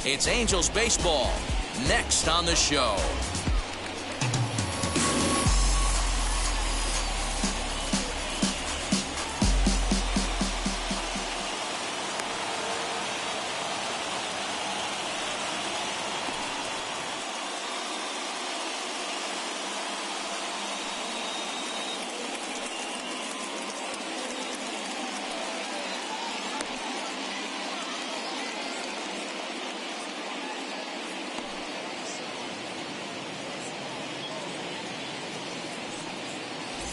It's Angels baseball next on the show.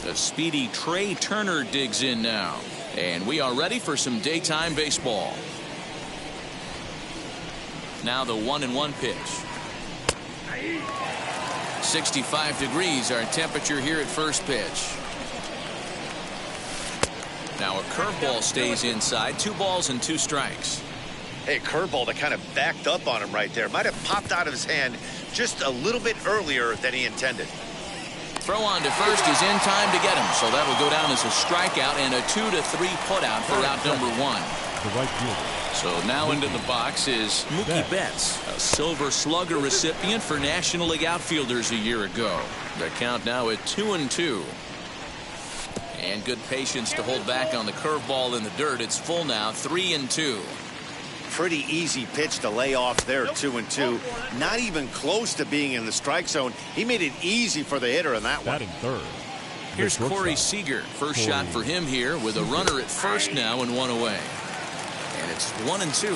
The speedy Trey Turner digs in now, and we are ready for some daytime baseball. Now the 1-1 pitch. 65 degrees our temperature here at first pitch. Now a curveball stays inside. 2 balls and 2 strikes. Hey, curveball that kind of backed up on him right there. Might have popped out of his hand just a little bit earlier than he intended. Throw on to first is in time to get him, so that will go down as a strikeout and a 2-3 putout for out number 1. The right fielder. So now into the box is Mookie Betts, a Silver Slugger recipient for National League outfielders a year ago. The count now at 2-2. And good patience to hold back on the curveball in the dirt. It's full now, 3-2. Pretty easy pitch to lay off there, 2-2. Not even close to being in the strike zone. He made it easy for the hitter in that one. Batting third. Here's Corey Seager. First shot for him here with a runner at first now and 1 away. And it's 1-2.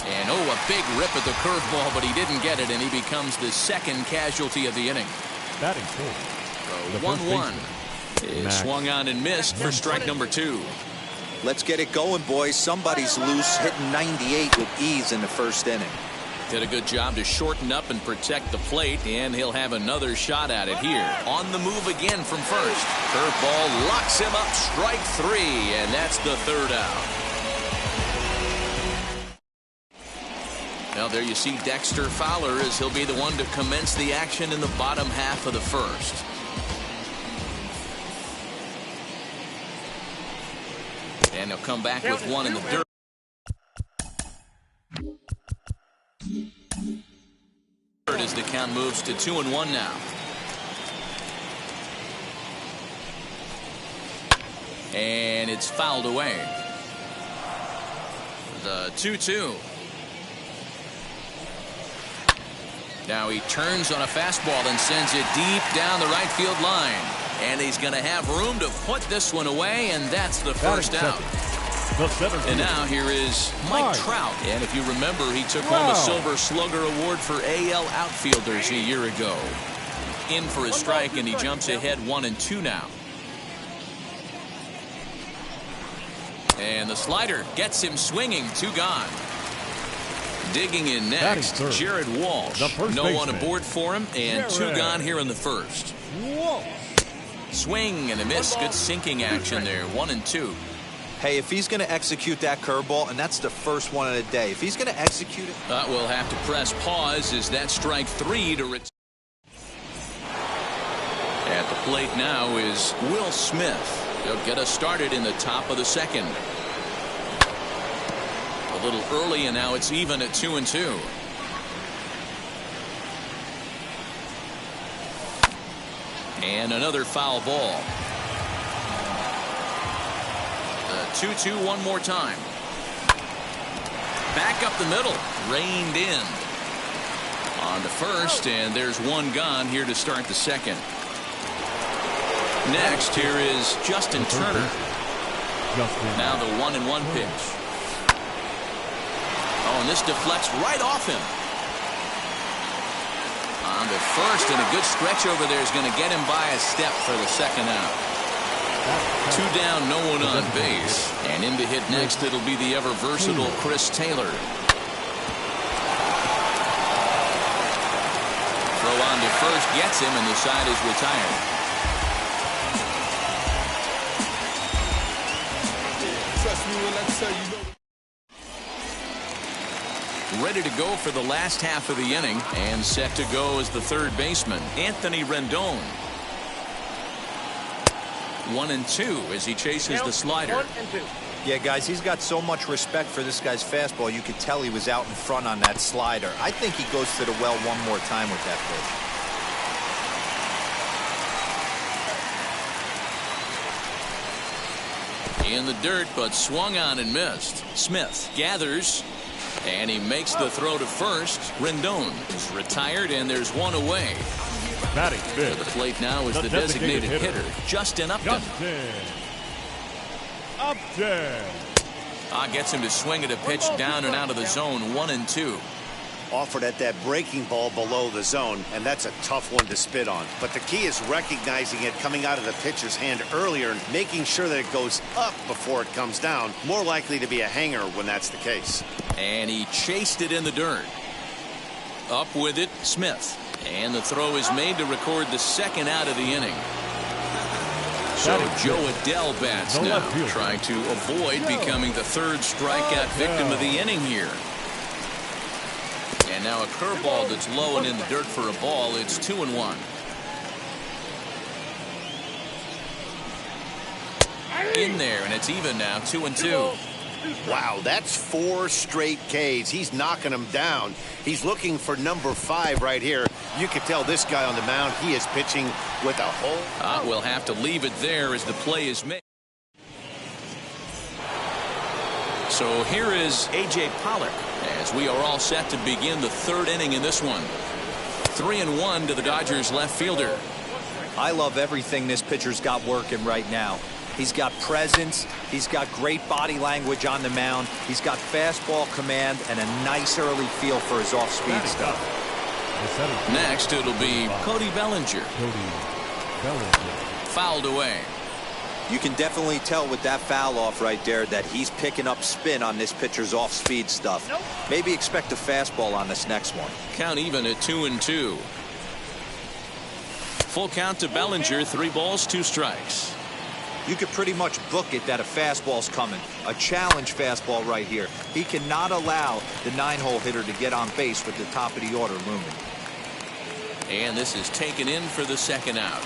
And oh, a big rip at the curveball, but he didn't get it, and he becomes the second casualty of the inning. Batting fourth. 1-1 is swung on and missed for strike number 2. Let's get it going, boys. Somebody's loose, hitting 98 with ease in the first inning. Did a good job to shorten up and protect the plate, and he'll have another shot at it here. On the move again from first. Curveball locks him up, strike 3, and that's the 3rd out. Now there you see Dexter Fowler as he'll be the one to commence the action in the bottom half of the first. And he'll come back with 1 in the dirt. As the count moves to 2-1 now. And it's fouled away. The 2-2. Now he turns on a fastball and sends it deep down the right field line. And he's going to have room to put this one away, and that's the first out. And now here is Mike Trout. And if you remember, he took home a Silver Slugger Award for AL outfielders a year ago. In for a strike, and he jumps ahead 1-2 now. And the slider gets him swinging. 2 gone. Digging in next, Jared Walsh. No one aboard for him, and 2 gone here in the first. Swing and a miss. Good sinking action there. 1-2. Hey, if he's going to execute that curveball, and that's the first one of the day, if he's going to execute it. We'll have to press pause as that strike 3 to return. At the plate now is Will Smith. He'll get us started in the top of the second. A little early, and now it's even at 2-2. And another foul ball. 2-2 one more time. Back up the middle. Reined in. On to first, and there's 1 gone here to start the second. Next, here is Justin Turner. Now the 1-1 pitch. Oh, and this deflects right off him. On to first, and a good stretch over there is going to get him by a step for the second out. 2 down, no one on base. And in to hit next, it'll be the ever-versatile Chris Taylor. Throw on to first, gets him, and the side is retired. Trust me when I tell you. Ready to go for the last half of the inning, and set to go as the 3rd baseman, Anthony Rendon. 1-2 as he chases the slider. Yeah, guys, he's got so much respect for this guy's fastball. You could tell he was out in front on that slider. I think he goes to the well one more time with that pitch. In the dirt, but swung on and missed. Smith gathers, and he makes the throw to first. Rendon is retired, and there's one away. Batting fifth. To the plate now is the designated hitter, Justin Upton. Gets him to swing at a pitch down and out of the zone, 1-2. Offered at that breaking ball below the zone, and that's a tough one to spit on. But the key is recognizing it coming out of the pitcher's hand earlier and making sure that it goes up before it comes down. More likely to be a hanger when that's the case. And he chased it in the dirt. Up with it, Smith. And the throw is made to record the second out of the inning. So Joe Adell bats now, trying to avoid becoming the third strikeout victim of the inning here. And now a curveball that's low and in the dirt for a ball. It's 2-1. In there, and it's even now, 2-2. Wow, that's 4 straight Ks. He's knocking them down. He's looking for number 5 right here. You can tell this guy on the mound, he is pitching with a whole... We'll have to leave it there as the play is made. So here is A.J. Pollock as we are all set to begin the third inning in this one. 3-1 to the Dodgers left fielder. I love everything this pitcher's got working right now. He's got presence. He's got great body language on the mound. He's got fastball command and a nice early feel for his off-speed stuff. Next, it'll be Cody Bellinger. Fouled away. You can definitely tell with that foul off right there that he's picking up spin on this pitcher's off-speed stuff. Maybe expect a fastball on this next one. Count even at 2-2. Full count to Bellinger, 3 balls, 2 strikes. You could pretty much book it that a fastball's coming. A challenge fastball right here. He cannot allow the 9-hole hitter to get on base with the top of the order looming. And this is taken in for the second out.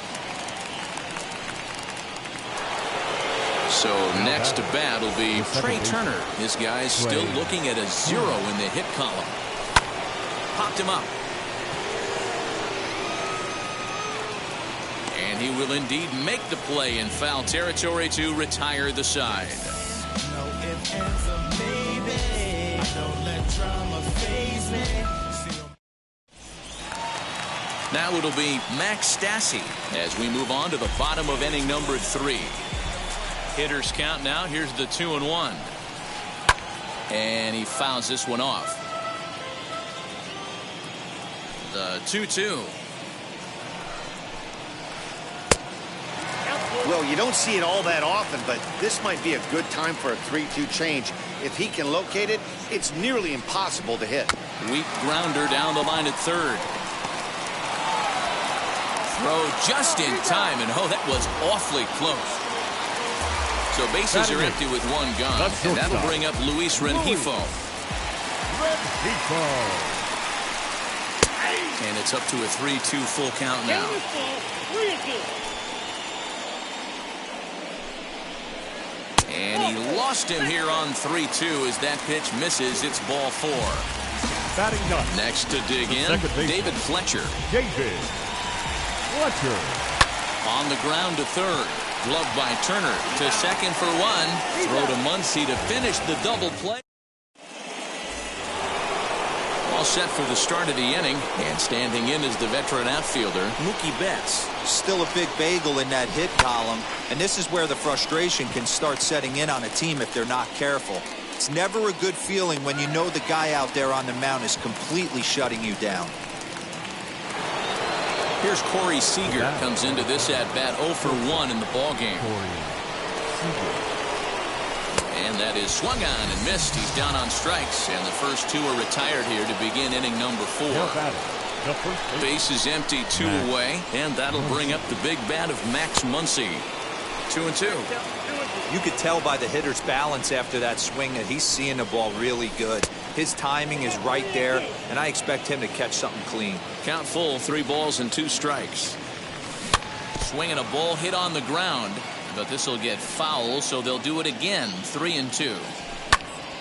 So next to bat will be Trey Turner. This guy's still looking at a 0 in the hit column. Popped him up. And he will indeed make the play in foul territory to retire the side. Now it'll be Max Stassi as we move on to the bottom of inning number 3. Hitters count now. Here's the 2-1. And he fouls this one off. The 2-2. Well, you don't see it all that often, but this might be a good time for a 3-2 change. If he can locate it, it's nearly impossible to hit. Weak grounder down the line at third. Throw just in time, and that was awfully close. So bases are empty with 1 gone, and that'll bring up Luis Rengifo. And it's up to a 3-2 full count now. And he lost him here on 3-2 as that pitch misses. It's ball 4. Next to dig in, David Fletcher. On the ground to third. Gloved by Turner to second for 1. Throw to Muncy to finish the double play. All set for the start of the inning, and standing in is the veteran outfielder Mookie Betts. Still a big bagel in that hit column, and this is where the frustration can start setting in on a team if they're not careful. It's never a good feeling when you know the guy out there on the mound is completely shutting you down. Here's Corey Seager, comes into this at bat 0 for 1 in the ball game. And that is swung on and missed. He's down on strikes, and the first 2 are retired here to begin inning number 4. Base is empty, 2 away, and that'll bring up the big bat of Max Muncy. 2-2. You could tell by the hitter's balance after that swing that he's seeing the ball really good. His timing is right there, and I expect him to catch something clean. Count full, 3 balls and 2 strikes. Swinging a ball hit on the ground. but this will get foul, so they'll do it again. 3-2.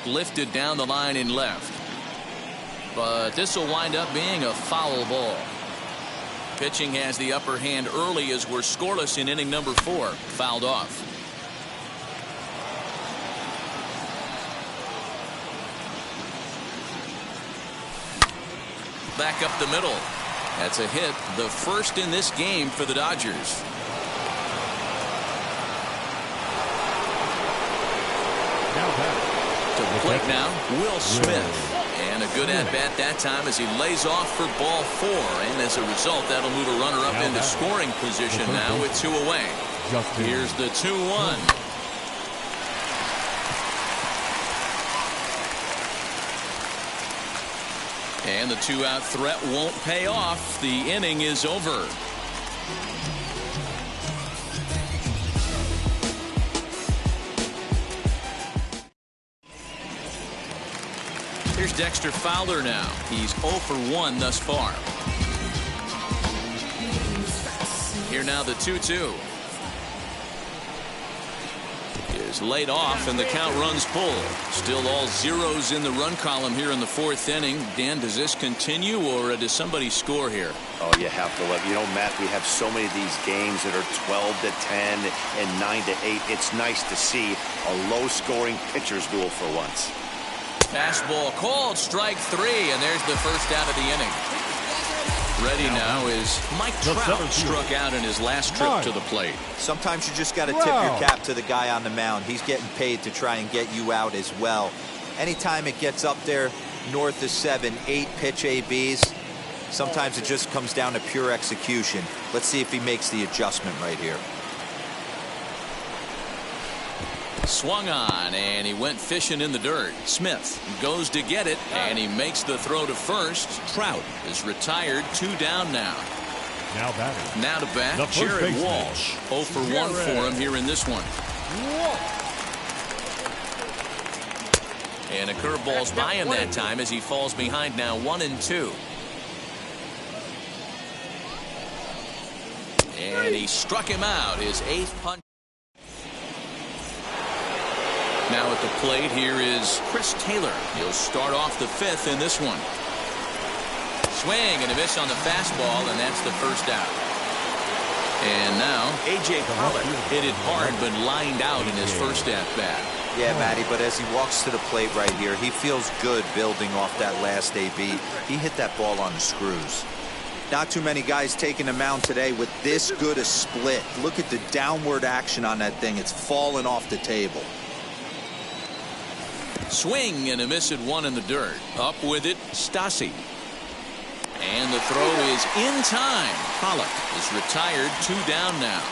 Lifted down the line in left. But this will wind up being a foul ball. Pitching has the upper hand early as we're scoreless in inning number 4. Fouled off. Back up the middle. That's a hit, the first in this game for the Dodgers. To the plate now, Will Smith. And a good at-bat that time as he lays off for ball 4. And as a result, that'll move a runner up into scoring position now with 2 away. Here's the 2-1. And the 2-out threat won't pay off. The inning is over. Here's Dexter Fowler now. He's 0 for 1 thus far. Here now the 2-2. Is laid off and the count runs full. Still all zeros in the run column here in the 4th inning. Dan, does this continue or does somebody score here? Oh, you have to let, you know, Matt, we have so many of these games that are 12-10 and 9-8. It's nice to see a low-scoring pitcher's duel for once. Fastball called, strike 3, and there's the first out of the inning. Ready now is Mike Trout, struck out in his last trip to the plate. Sometimes you just got to tip your cap to the guy on the mound. He's getting paid to try and get you out as well. Anytime it gets up there north of 7, 8 pitch ABs, sometimes it just comes down to pure execution. Let's see if he makes the adjustment right here. Swung on, and he went fishing in the dirt. Smith goes to get it, and he makes the throw to first. Trout is retired, 2 down now. Now batting. Now to bat, Jared Walsh. 0 for 1 for him here in this one. And a curveball's by him that time as he falls behind now 1-2. And he struck him out, his 8th punch. Now at the plate, here is Chris Taylor. He'll start off the 5th in this one. Swing and a miss on the fastball, and that's the first out. And now A.J. Pollock hit it hard but lined out in his first at-bat. Yeah, Matty, but as he walks to the plate right here, he feels good building off that last AB. He hit that ball on the screws. Not too many guys taking the mound today with this good a split. Look at the downward action on that thing. It's falling off the table. Swing and a miss at 1 in the dirt. Up with it, Stassi. And the throw is in time. Pollock is retired, 2 down now.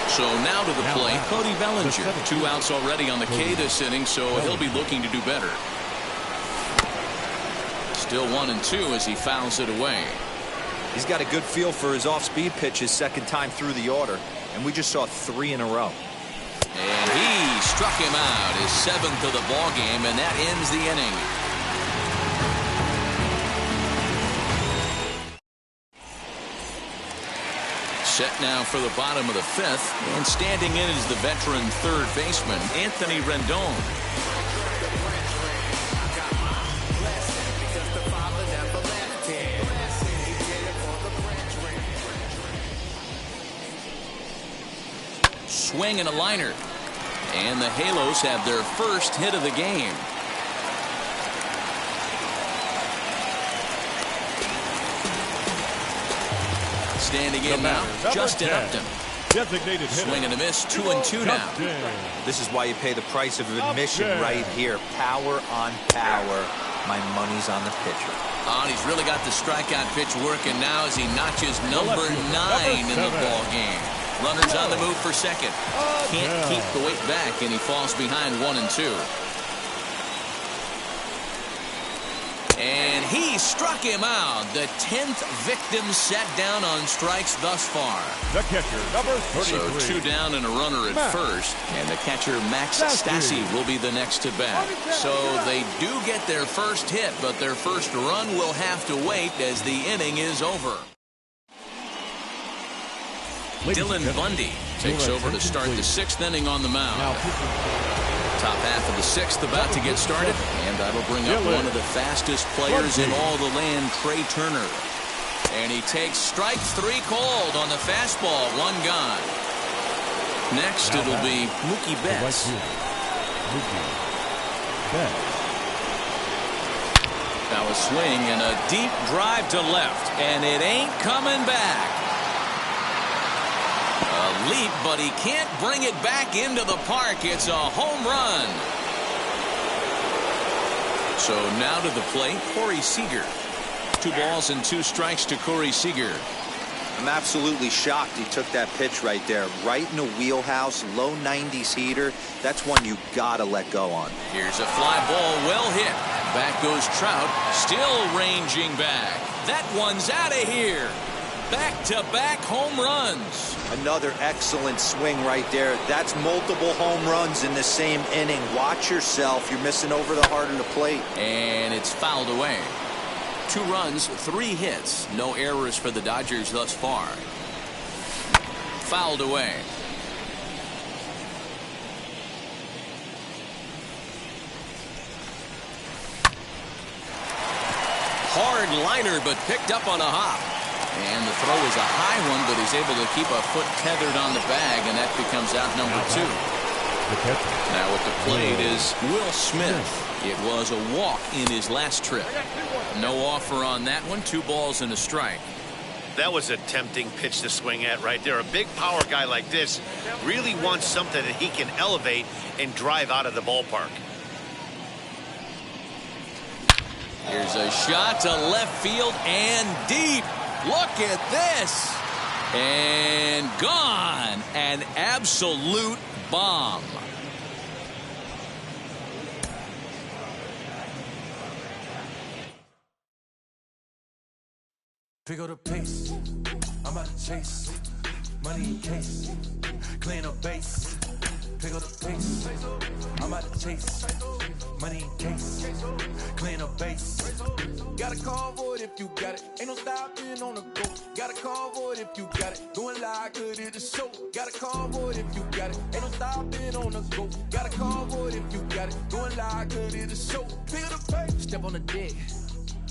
So now to the plate, Cody Bellinger. 2 outs already on the K this inning, so he'll be looking to do better. Still 1-2 as he fouls it away. He's got a good feel for his off-speed pitches second time through the order, and we just saw 3 in a row. And he struck him out, his 7th of the ball game, and that ends the inning. Set now for the bottom of the 5th, and standing in is the veteran third baseman, Anthony Rendon. Swing and a liner. And the Halos have their first hit of the game. Standing in now, Justin Upton. Designated hitter. Swing and a miss, 2-2 now. This is why you pay the price of admission right here. Power on power. My money's on the pitcher. Oh, and he's really got the strikeout pitch working now as he notches number 9 in the ball game. Runners on the move for second. Can't keep the weight back, and he falls behind 1-2. And he struck him out. The 10th victim set down on strikes thus far. The catcher, number 33. So 2 down and a runner at first. And the catcher, Max Stassi, will be the next to bat. So they do get their first hit, but their first run will have to wait as the inning is over. Dylan Bundy takes over to start the 6th inning on the mound. Top half of the 6th about to get started, and that'll bring up one of the fastest players in all the land, Trey Turner. And he takes strike 3 called on the fastball, 1 gone. Next, it'll be Mookie Betts. Now a swing and a deep drive to left, and it ain't coming back. A leap, but he can't bring it back into the park. It's a home run. So now to the plate, Corey Seager. 2 balls and 2 strikes to Corey Seager. I'm absolutely shocked he took that pitch right there. Right in the wheelhouse, low 90s heater. That's one you gotta let go on. Here's a fly ball, well hit. Back goes Trout, still ranging back. That one's out of here. Back-to-back home runs. Another excellent swing right there. That's multiple home runs in the same inning. Watch yourself. You're missing over the heart of the plate. And it's fouled away. 2 runs, 3 hits. No errors for the Dodgers thus far. Fouled away. Hard liner, but picked up on a hop. And the throw is a high one, but he's able to keep a foot tethered on the bag, and that becomes out number 2. Now at the plate is Will Smith. It was a walk in his last trip. No offer on that one. 2 balls and a strike. That was a tempting pitch to swing at right there. A big power guy like this really wants something that he can elevate and drive out of the ballpark. Here's a shot to left field and deep. Look at this. And gone. An absolute bomb. Pick up the pace, I'm out to chase, money in case, clean up base. Pick up the pace, I'm out to chase, money in case, clean up base. Gotta call for it if you got it. Ain't no stopping on the go. Gotta call for it if you got it. Doing live good at the show. Gotta call for it if you got it. Ain't no stopping on the go. Gotta call for it if you got it. Doing live good at the show. Pick up the pace, step on the deck.